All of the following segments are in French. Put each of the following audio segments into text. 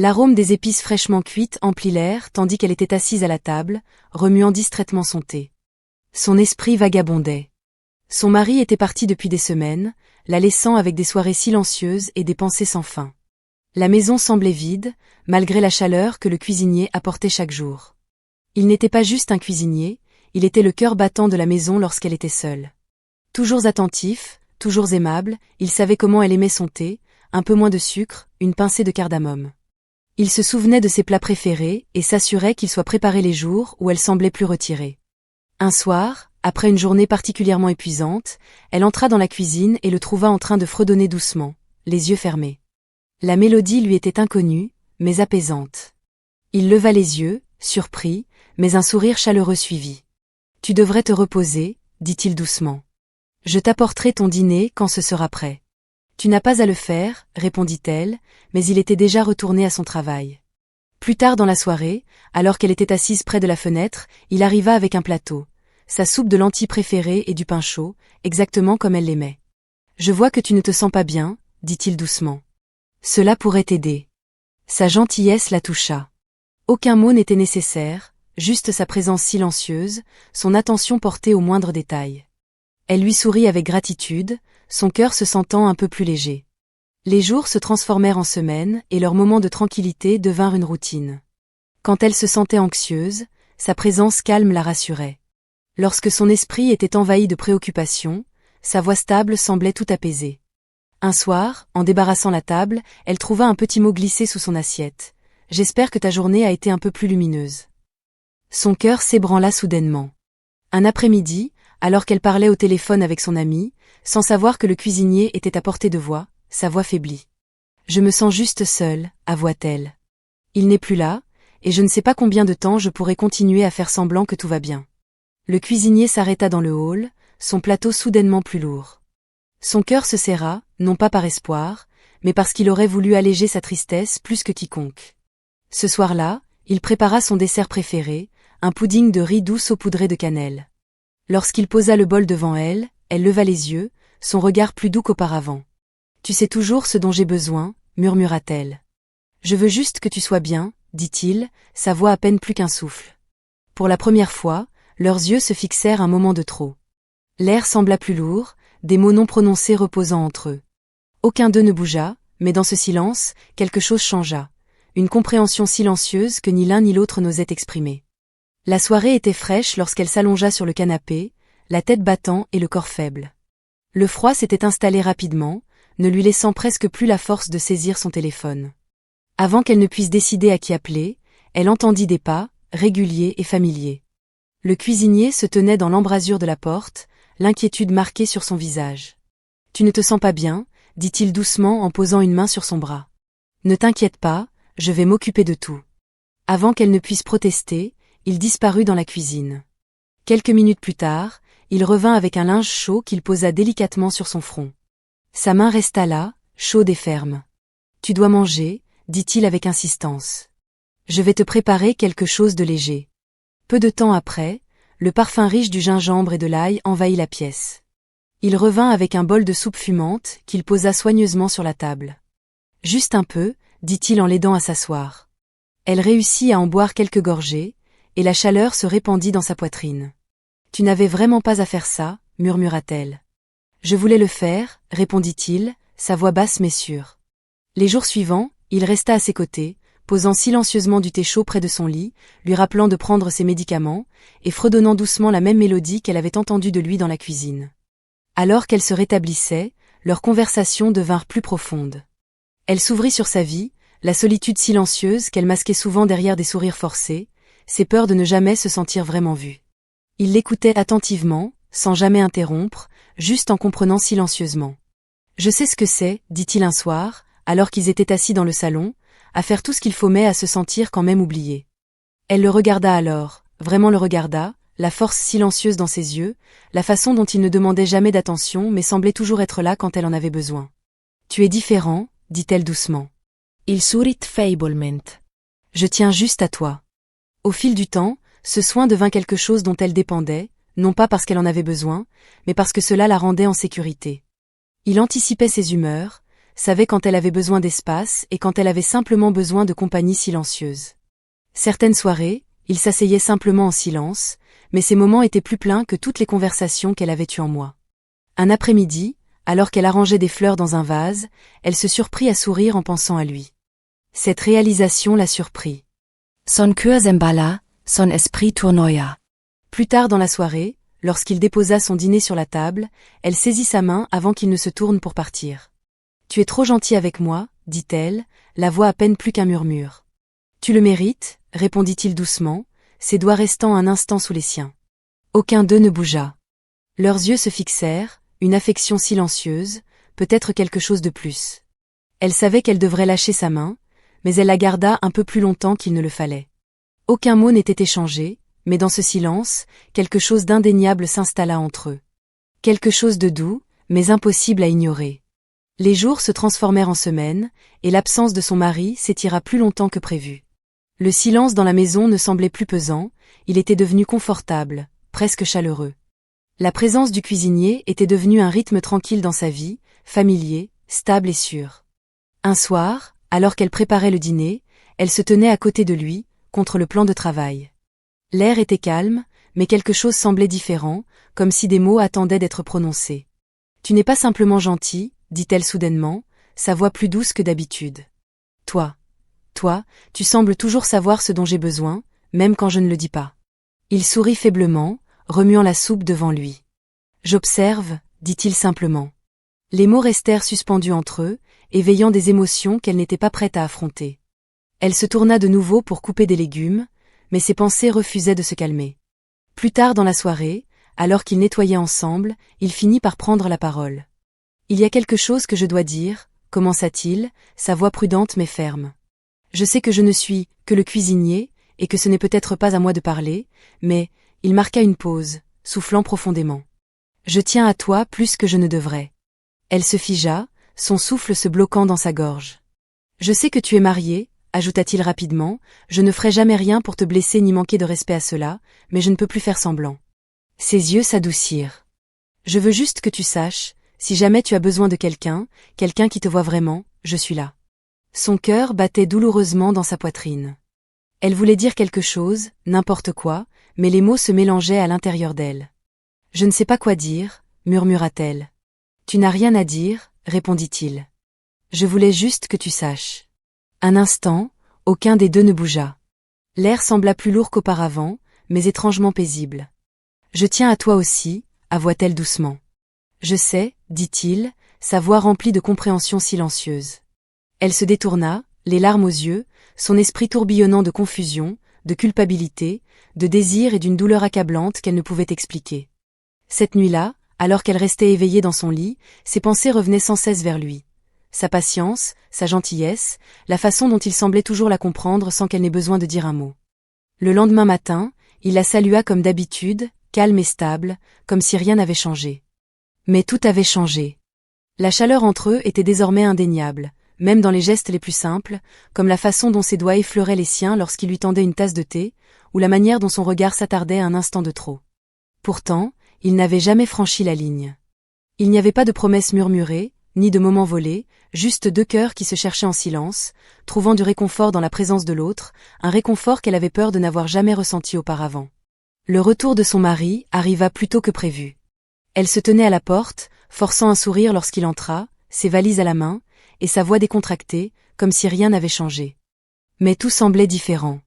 L'arôme des épices fraîchement cuites emplit l'air tandis qu'elle était assise à la table, remuant distraitement son thé. Son esprit vagabondait. Son mari était parti depuis des semaines, la laissant avec des soirées silencieuses et des pensées sans fin. La maison semblait vide, malgré la chaleur que le cuisinier apportait chaque jour. Il n'était pas juste un cuisinier, il était le cœur battant de la maison lorsqu'elle était seule. Toujours attentif, toujours aimable, il savait comment elle aimait son thé, un peu moins de sucre, une pincée de cardamome. Il se souvenait de ses plats préférés et s'assurait qu'ils soient préparés les jours où elle semblait plus retirée. Un soir, après une journée particulièrement épuisante, elle entra dans la cuisine et le trouva en train de fredonner doucement, les yeux fermés. La mélodie lui était inconnue, mais apaisante. Il leva les yeux, surpris, mais un sourire chaleureux suivit. « Tu devrais te reposer, dit-il doucement. Je t'apporterai ton dîner quand ce sera prêt. » « Tu n'as pas à le faire, répondit-elle, mais il était déjà retourné à son travail. Plus tard dans la soirée, alors qu'elle était assise près de la fenêtre, il arriva avec un plateau, sa soupe de lentilles préférée et du pain chaud, exactement comme elle l'aimait. « Je vois que tu ne te sens pas bien, dit-il doucement. Cela pourrait t'aider. » Sa gentillesse la toucha. Aucun mot n'était nécessaire, juste sa présence silencieuse, son attention portée aux moindres détails. Elle lui sourit avec gratitude, son cœur se sentant un peu plus léger. Les jours se transformèrent en semaines et leurs moments de tranquillité devinrent une routine. Quand elle se sentait anxieuse, sa présence calme la rassurait. Lorsque son esprit était envahi de préoccupations, sa voix stable semblait tout apaiser. Un soir, en débarrassant la table, elle trouva un petit mot glissé sous son assiette. « J'espère que ta journée a été un peu plus lumineuse. » Son cœur s'ébranla soudainement. Un après-midi, alors qu'elle parlait au téléphone avec son amie, sans savoir que le cuisinier était à portée de voix, sa voix faiblit. « Je me sens juste seule, avoua-t-elle. Il n'est plus là, et je ne sais pas combien de temps je pourrai continuer à faire semblant que tout va bien. » Le cuisinier s'arrêta dans le hall, son plateau soudainement plus lourd. Son cœur se serra, non pas par espoir, mais parce qu'il aurait voulu alléger sa tristesse plus que quiconque. Ce soir-là, il prépara son dessert préféré, un pudding de riz doux saupoudré de cannelle. Lorsqu'il posa le bol devant elle, elle leva les yeux, son regard plus doux qu'auparavant. « Tu sais toujours ce dont j'ai besoin, » murmura-t-elle. « Je veux juste que tu sois bien, » dit-il, sa voix à peine plus qu'un souffle. Pour la première fois, leurs yeux se fixèrent un moment de trop. L'air sembla plus lourd, des mots non prononcés reposant entre eux. Aucun d'eux ne bougea, mais dans ce silence, quelque chose changea. Une compréhension silencieuse que ni l'un ni l'autre n'osait exprimer. La soirée était fraîche lorsqu'elle s'allongea sur le canapé, la tête battant et le corps faible. Le froid s'était installé rapidement, ne lui laissant presque plus la force de saisir son téléphone. Avant qu'elle ne puisse décider à qui appeler, elle entendit des pas, réguliers et familiers. Le cuisinier se tenait dans l'embrasure de la porte, l'inquiétude marquée sur son visage. « Tu ne te sens pas bien ?» dit-il doucement en posant une main sur son bras. « Ne t'inquiète pas, je vais m'occuper de tout. » Avant qu'elle ne puisse protester, il disparut dans la cuisine. Quelques minutes plus tard, il revint avec un linge chaud qu'il posa délicatement sur son front. Sa main resta là, chaude et ferme. « Tu dois manger, » dit-il avec insistance. « Je vais te préparer quelque chose de léger. » Peu de temps après, le parfum riche du gingembre et de l'ail envahit la pièce. Il revint avec un bol de soupe fumante qu'il posa soigneusement sur la table. « Juste un peu, » dit-il en l'aidant à s'asseoir. Elle réussit à en boire quelques gorgées, et la chaleur se répandit dans sa poitrine. « Tu n'avais vraiment pas à faire ça, » murmura-t-elle. « Je voulais le faire, » répondit-il, sa voix basse mais sûre. Les jours suivants, il resta à ses côtés, posant silencieusement du thé chaud près de son lit, lui rappelant de prendre ses médicaments, et fredonnant doucement la même mélodie qu'elle avait entendue de lui dans la cuisine. Alors qu'elle se rétablissait, leurs conversations devinrent plus profondes. Elle s'ouvrit sur sa vie, la solitude silencieuse qu'elle masquait souvent derrière des sourires forcés, ses peurs de ne jamais se sentir vraiment vue. Il l'écoutait attentivement, sans jamais interrompre, juste en comprenant silencieusement. « Je sais ce que c'est, » dit-il un soir, alors qu'ils étaient assis dans le salon, à faire tout ce qu'il faut mais à se sentir quand même oublié. Elle le regarda alors, vraiment le regarda, la force silencieuse dans ses yeux, la façon dont il ne demandait jamais d'attention mais semblait toujours être là quand elle en avait besoin. « Tu es différent, » dit-elle doucement. Il sourit faiblement. « Je tiens juste à toi. » Au fil du temps, ce soin devint quelque chose dont elle dépendait, non pas parce qu'elle en avait besoin, mais parce que cela la rendait en sécurité. Il anticipait ses humeurs, savait quand elle avait besoin d'espace et quand elle avait simplement besoin de compagnie silencieuse. Certaines soirées, il s'asseyait simplement en silence, mais ces moments étaient plus pleins que toutes les conversations qu'elle avait eues en moi. Un après-midi, alors qu'elle arrangeait des fleurs dans un vase, elle se surprit à sourire en pensant à lui. Cette réalisation la surprit. Son cœur s'emballa, son esprit tournoya. Plus tard dans la soirée, lorsqu'il déposa son dîner sur la table, elle saisit sa main avant qu'il ne se tourne pour partir. « Tu es trop gentil avec moi, dit-elle, la voix à peine plus qu'un murmure. « Tu le mérites, répondit-il doucement, ses doigts restant un instant sous les siens. Aucun d'eux ne bougea. Leurs yeux se fixèrent, une affection silencieuse, peut-être quelque chose de plus. Elle savait qu'elle devrait lâcher sa main, mais elle la garda un peu plus longtemps qu'il ne le fallait. Aucun mot n'était échangé, mais dans ce silence, quelque chose d'indéniable s'installa entre eux. Quelque chose de doux, mais impossible à ignorer. Les jours se transformèrent en semaines, et l'absence de son mari s'étira plus longtemps que prévu. Le silence dans la maison ne semblait plus pesant, il était devenu confortable, presque chaleureux. La présence du cuisinier était devenue un rythme tranquille dans sa vie, familier, stable et sûr. Un soir, alors qu'elle préparait le dîner, elle se tenait à côté de lui, contre le plan de travail. L'air était calme, mais quelque chose semblait différent, comme si des mots attendaient d'être prononcés. « Tu n'es pas simplement gentil, dit-elle soudainement, sa voix plus douce que d'habitude. Toi, tu sembles toujours savoir ce dont j'ai besoin, même quand je ne le dis pas. » Il sourit faiblement, remuant la soupe devant lui. « J'observe, dit-il simplement. » Les mots restèrent suspendus entre eux, éveillant des émotions qu'elle n'était pas prête à affronter. Elle se tourna de nouveau pour couper des légumes, mais ses pensées refusaient de se calmer. Plus tard dans la soirée, alors qu'ils nettoyaient ensemble, il finit par prendre la parole. « Il y a quelque chose que je dois dire, commença-t-il, sa voix prudente mais ferme. Je sais que je ne suis que le cuisinier, et que ce n'est peut-être pas à moi de parler, mais, il marqua une pause, soufflant profondément. Je tiens à toi plus que je ne devrais. Elle se figea, son souffle se bloquant dans sa gorge. Je sais que tu es marié, ajouta-t-il rapidement, je ne ferai jamais rien pour te blesser ni manquer de respect à cela, mais je ne peux plus faire semblant. Ses yeux s'adoucirent. Je veux juste que tu saches, si jamais tu as besoin de quelqu'un qui te voit vraiment, je suis là. Son cœur battait douloureusement dans sa poitrine. Elle voulait dire quelque chose, n'importe quoi, mais les mots se mélangeaient à l'intérieur d'elle. Je ne sais pas quoi dire, murmura-t-elle. Tu n'as rien à dire, répondit-il. Je voulais juste que tu saches. Un instant, aucun des deux ne bougea. L'air sembla plus lourd qu'auparavant, mais étrangement paisible. Je tiens à toi aussi, avoua-t-elle doucement. Je sais, dit-il, sa voix remplie de compréhension silencieuse. Elle se détourna, les larmes aux yeux, son esprit tourbillonnant de confusion, de culpabilité, de désir et d'une douleur accablante qu'elle ne pouvait expliquer. Cette nuit-là, alors qu'elle restait éveillée dans son lit, ses pensées revenaient sans cesse vers lui. Sa patience, sa gentillesse, la façon dont il semblait toujours la comprendre sans qu'elle n'ait besoin de dire un mot. Le lendemain matin, il la salua comme d'habitude, calme et stable, comme si rien n'avait changé. Mais tout avait changé. La chaleur entre eux était désormais indéniable, même dans les gestes les plus simples, comme la façon dont ses doigts effleuraient les siens lorsqu'il lui tendait une tasse de thé, ou la manière dont son regard s'attardait un instant de trop. Pourtant, il n'avait jamais franchi la ligne. Il n'y avait pas de promesses murmurées, ni de moments volés, juste deux cœurs qui se cherchaient en silence, trouvant du réconfort dans la présence de l'autre, un réconfort qu'elle avait peur de n'avoir jamais ressenti auparavant. Le retour de son mari arriva plus tôt que prévu. Elle se tenait à la porte, forçant un sourire lorsqu'il entra, ses valises à la main, et sa voix décontractée, comme si rien n'avait changé. Mais tout semblait différent.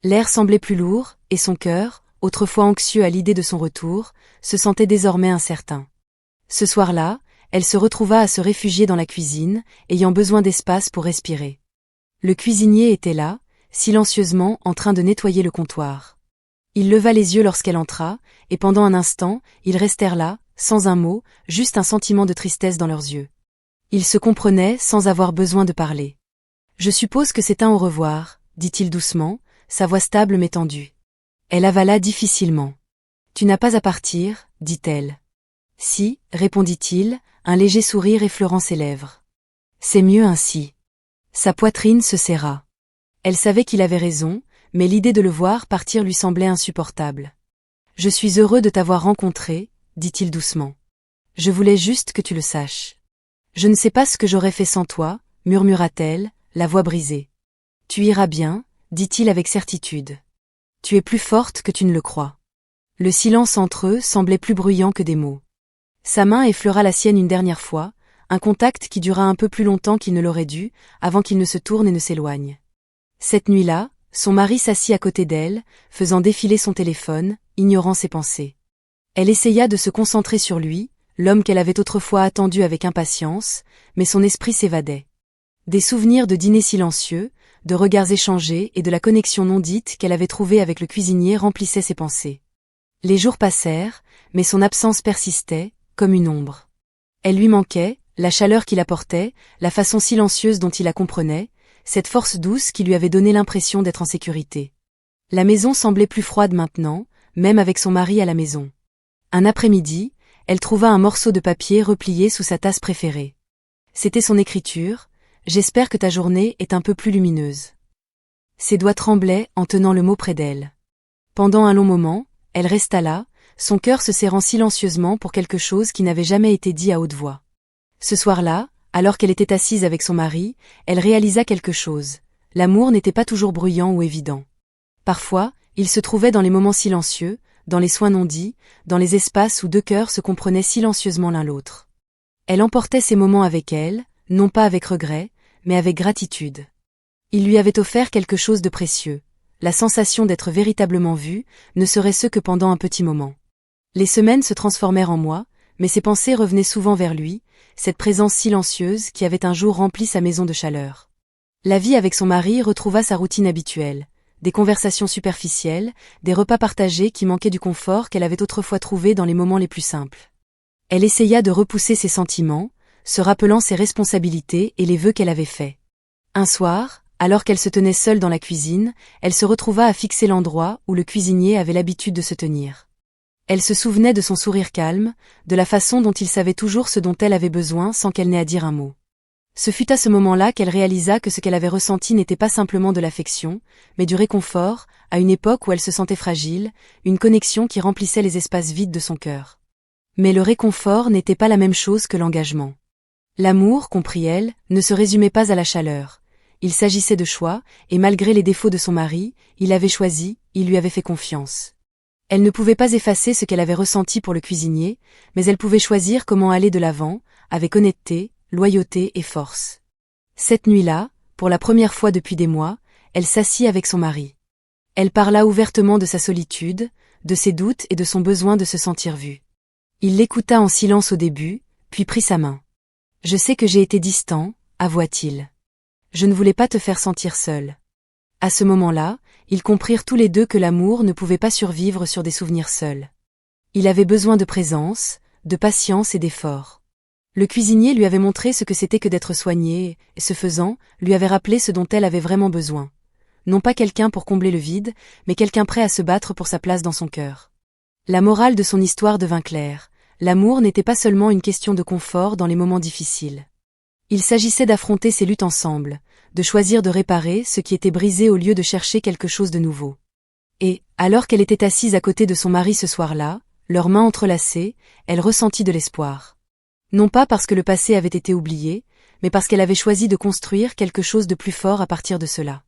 L'air semblait plus lourd, et son cœur, autrefois anxieux à l'idée de son retour, se sentait désormais incertain. Ce soir-là, elle se retrouva à se réfugier dans la cuisine, ayant besoin d'espace pour respirer. Le cuisinier était là, silencieusement en train de nettoyer le comptoir. Il leva les yeux lorsqu'elle entra, et pendant un instant, ils restèrent là, sans un mot, juste un sentiment de tristesse dans leurs yeux. Ils se comprenaient sans avoir besoin de parler. « Je suppose que c'est un au revoir », dit-il doucement, sa voix stable mais tendue. Elle avala difficilement. « Tu n'as pas à partir, dit-elle. »« Si, » répondit-il, un léger sourire effleurant ses lèvres. « C'est mieux ainsi. » Sa poitrine se serra. Elle savait qu'il avait raison, mais l'idée de le voir partir lui semblait insupportable. « Je suis heureux de t'avoir rencontré, » dit-il doucement. « Je voulais juste que tu le saches. » Je ne sais pas ce que j'aurais fait sans toi, murmura-t-elle, la voix brisée. Tu iras bien, dit-il avec certitude. Tu es plus forte que tu ne le crois. Le silence entre eux semblait plus bruyant que des mots. Sa main effleura la sienne une dernière fois, un contact qui dura un peu plus longtemps qu'il ne l'aurait dû, avant qu'il ne se tourne et ne s'éloigne. Cette nuit-là, son mari s'assit à côté d'elle, faisant défiler son téléphone, ignorant ses pensées. Elle essaya de se concentrer sur lui, l'homme qu'elle avait autrefois attendu avec impatience, mais son esprit s'évadait. Des souvenirs de dîners silencieux, de regards échangés et de la connexion non dite qu'elle avait trouvée avec le cuisinier remplissaient ses pensées. Les jours passèrent, mais son absence persistait, comme une ombre. Elle lui manquait, la chaleur qu'il apportait, la façon silencieuse dont il la comprenait, cette force douce qui lui avait donné l'impression d'être en sécurité. La maison semblait plus froide maintenant, même avec son mari à la maison. Un après-midi, elle trouva un morceau de papier replié sous sa tasse préférée. C'était son écriture. J'espère que ta journée est un peu plus lumineuse. Ses doigts tremblaient en tenant le mot près d'elle. Pendant un long moment, elle resta là, son cœur se serrant silencieusement pour quelque chose qui n'avait jamais été dit à haute voix. Ce soir-là, alors qu'elle était assise avec son mari, elle réalisa quelque chose. L'amour n'était pas toujours bruyant ou évident. Parfois, il se trouvait dans les moments silencieux, dans les soins non dits, dans les espaces où deux cœurs se comprenaient silencieusement l'un l'autre. Elle emportait ces moments avec elle, non pas avec regret, mais avec gratitude. Il lui avait offert quelque chose de précieux. La sensation d'être véritablement vue, ne serait-ce que pendant un petit moment. Les semaines se transformèrent en mois, mais ses pensées revenaient souvent vers lui, cette présence silencieuse qui avait un jour rempli sa maison de chaleur. La vie avec son mari retrouva sa routine habituelle, des conversations superficielles, des repas partagés qui manquaient du confort qu'elle avait autrefois trouvé dans les moments les plus simples. Elle essaya de repousser ses sentiments, se rappelant ses responsabilités et les vœux qu'elle avait faits. Un soir, alors qu'elle se tenait seule dans la cuisine, elle se retrouva à fixer l'endroit où le cuisinier avait l'habitude de se tenir. Elle se souvenait de son sourire calme, de la façon dont il savait toujours ce dont elle avait besoin sans qu'elle n'ait à dire un mot. Ce fut à ce moment-là qu'elle réalisa que ce qu'elle avait ressenti n'était pas simplement de l'affection, mais du réconfort, à une époque où elle se sentait fragile, une connexion qui remplissait les espaces vides de son cœur. Mais le réconfort n'était pas la même chose que l'engagement. L'amour, comprit-elle, ne se résumait pas à la chaleur. Il s'agissait de choix, et malgré les défauts de son mari, il avait choisi, il lui avait fait confiance. Elle ne pouvait pas effacer ce qu'elle avait ressenti pour le cuisinier, mais elle pouvait choisir comment aller de l'avant, avec honnêteté, loyauté et force. Cette nuit-là, pour la première fois depuis des mois, elle s'assit avec son mari. Elle parla ouvertement de sa solitude, de ses doutes et de son besoin de se sentir vue. Il l'écouta en silence au début, puis prit sa main. « Je sais que j'ai été distant, avoua-t-il. Je ne voulais pas te faire sentir seule. » À ce moment-là, ils comprirent tous les deux que l'amour ne pouvait pas survivre sur des souvenirs seuls. Il avait besoin de présence, de patience et d'effort. Le cuisinier lui avait montré ce que c'était que d'être soigné, et ce faisant, lui avait rappelé ce dont elle avait vraiment besoin. Non pas quelqu'un pour combler le vide, mais quelqu'un prêt à se battre pour sa place dans son cœur. La morale de son histoire devint claire. L'amour n'était pas seulement une question de confort dans les moments difficiles. Il s'agissait d'affronter ces luttes ensemble, de choisir de réparer ce qui était brisé au lieu de chercher quelque chose de nouveau. Et, alors qu'elle était assise à côté de son mari ce soir-là, leurs mains entrelacées, elle ressentit de l'espoir. Non pas parce que le passé avait été oublié, mais parce qu'elle avait choisi de construire quelque chose de plus fort à partir de cela.